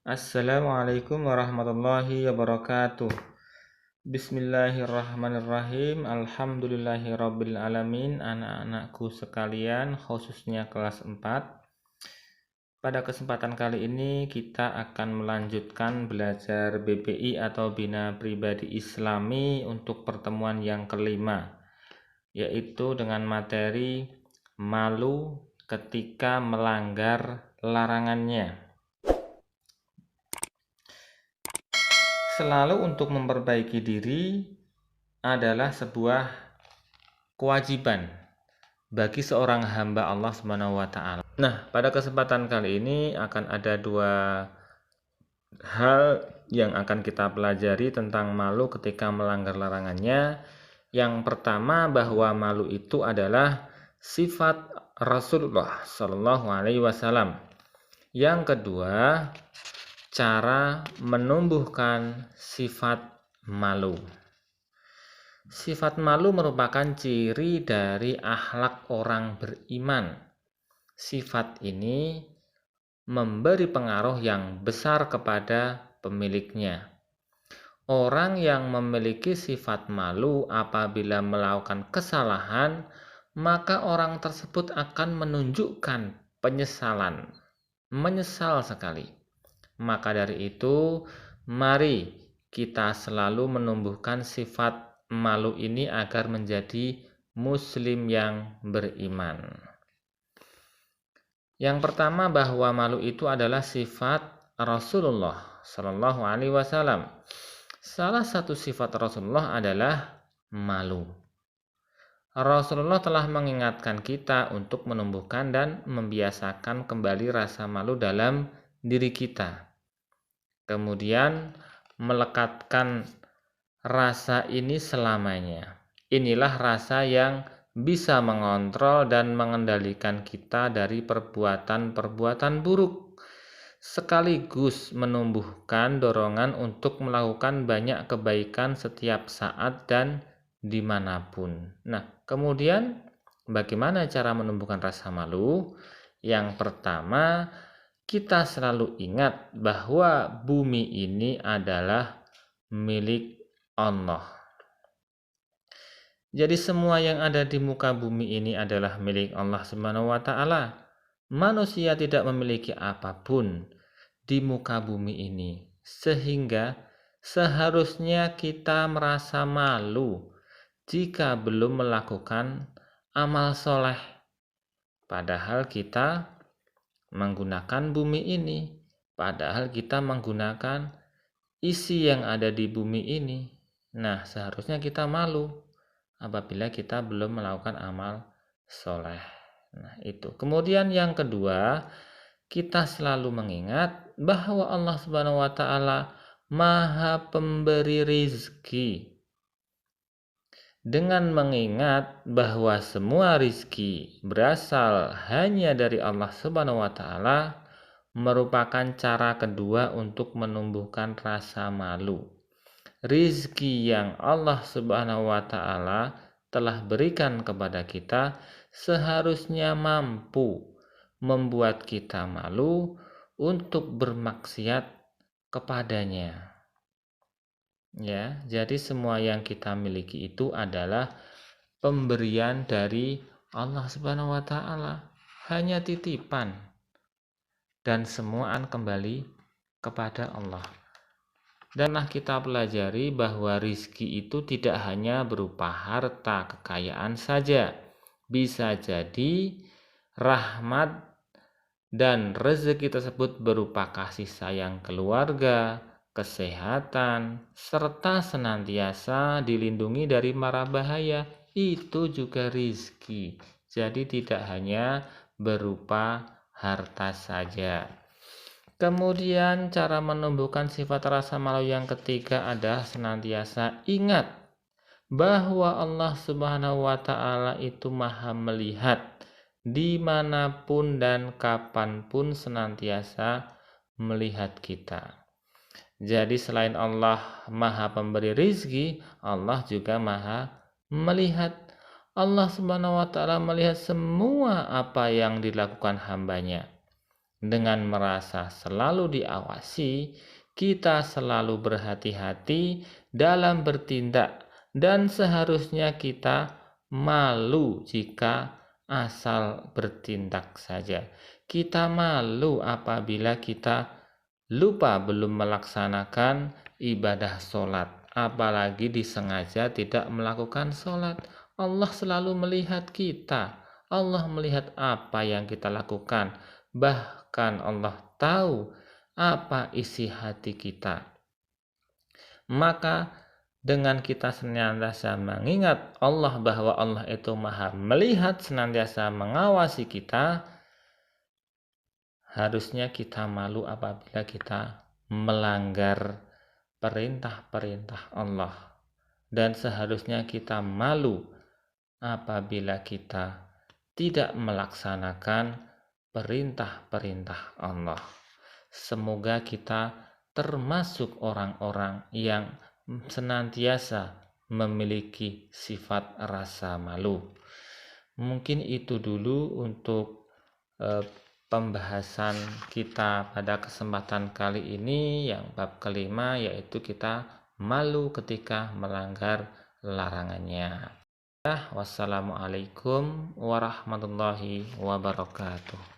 Assalamualaikum warahmatullahi wabarakatuh. Bismillahirrahmanirrahim. Alhamdulillahirabbil alamin. Anak-anakku sekalian, khususnya kelas 4. Pada kesempatan kali ini kita akan melanjutkan belajar BPI atau Bina Pribadi Islami untuk pertemuan yang kelima, yaitu dengan materi malu ketika melanggar larangannya. Selalu untuk memperbaiki diri adalah sebuah kewajiban bagi seorang hamba Allah Subhanahu wa taala. Nah, pada kesempatan kali ini akan ada dua hal yang akan kita pelajari tentang malu ketika melanggar larangannya. Yang pertama, bahwa malu itu adalah sifat Rasulullah Shallallahu alaihi wasallam. Yang kedua, cara menumbuhkan sifat malu. Sifat malu merupakan ciri dari akhlak orang beriman. Sifat ini memberi pengaruh yang besar kepada pemiliknya. Orang yang memiliki sifat malu apabila melakukan kesalahan, maka orang tersebut akan menunjukkan penyesalan, menyesal sekali. Maka dari itu, mari kita selalu menumbuhkan sifat malu ini agar menjadi muslim yang beriman. Yang pertama, bahwa malu itu adalah sifat Rasulullah Shallallahu alaihi wasallam. Salah satu sifat Rasulullah adalah malu. Rasulullah telah mengingatkan kita untuk menumbuhkan dan membiasakan kembali rasa malu dalam diri kita. Kemudian melekatkan rasa ini selamanya. Inilah rasa yang bisa mengontrol dan mengendalikan kita dari perbuatan-perbuatan buruk, sekaligus menumbuhkan dorongan untuk melakukan banyak kebaikan setiap saat dan dimanapun. Nah, kemudian bagaimana cara menumbuhkan rasa malu? Yang pertama, kita selalu ingat bahwa bumi ini adalah milik Allah. Jadi semua yang ada di muka bumi ini adalah milik Allah Subhanahu wa taala. Manusia tidak memiliki apapun di muka bumi ini, sehingga seharusnya kita merasa malu jika belum melakukan amal soleh. Padahal kita menggunakan bumi ini, padahal kita menggunakan isi yang ada di bumi ini. Nah, seharusnya kita malu apabila kita belum melakukan amal soleh. Nah, itu. Kemudian yang kedua, kita selalu mengingat bahwa Allah Subhanahu wa taala Maha Pemberi rizki. Dengan mengingat bahwa semua rizki berasal hanya dari Allah Subhanahu wa taala, merupakan cara kedua untuk menumbuhkan rasa malu. Rizki yang Allah Subhanahu wa taala telah berikan kepada kita seharusnya mampu membuat kita malu untuk bermaksiat kepadanya. Ya, jadi semua yang kita miliki itu adalah pemberian dari Allah Subhanahu wa taala, hanya titipan, dan semua akan kembali kepada Allah. Danlah kita pelajari bahwa rizki itu tidak hanya berupa harta kekayaan saja, bisa jadi rahmat dan rezeki tersebut berupa kasih sayang keluarga, kesehatan, serta senantiasa dilindungi dari mara bahaya. Itu juga rizki. Jadi tidak hanya berupa harta saja. Kemudian cara menumbuhkan sifat rasa malu yang ketiga adalah senantiasa ingat bahwa Allah Subhanahu wa taala itu Maha melihat dimanapun dan kapanpun, senantiasa melihat kita. Jadi selain Allah Maha Pemberi rizki, Allah juga Maha melihat. Allah Subhanahu wa taala melihat semua apa yang dilakukan hambanya. Dengan merasa selalu diawasi, kita selalu berhati-hati dalam bertindak dan seharusnya kita malu jika asal bertindak saja. Kita malu apabila kita lupa belum melaksanakan ibadah sholat, apalagi disengaja tidak melakukan sholat. Allah selalu melihat kita. Allah melihat apa yang kita lakukan. Bahkan Allah tahu apa isi hati kita. Maka dengan kita senantiasa mengingat Allah bahwa Allah itu maha melihat, senantiasa mengawasi kita, harusnya kita malu apabila kita melanggar perintah-perintah Allah. Dan seharusnya kita malu apabila kita tidak melaksanakan perintah-perintah Allah. Semoga kita termasuk orang-orang yang senantiasa memiliki sifat rasa malu. Mungkin itu dulu untuk pembahasan kita pada kesempatan kali ini, yang bab kelima, yaitu kita malu ketika melanggar larangannya. Wassalamualaikum warahmatullahi wabarakatuh.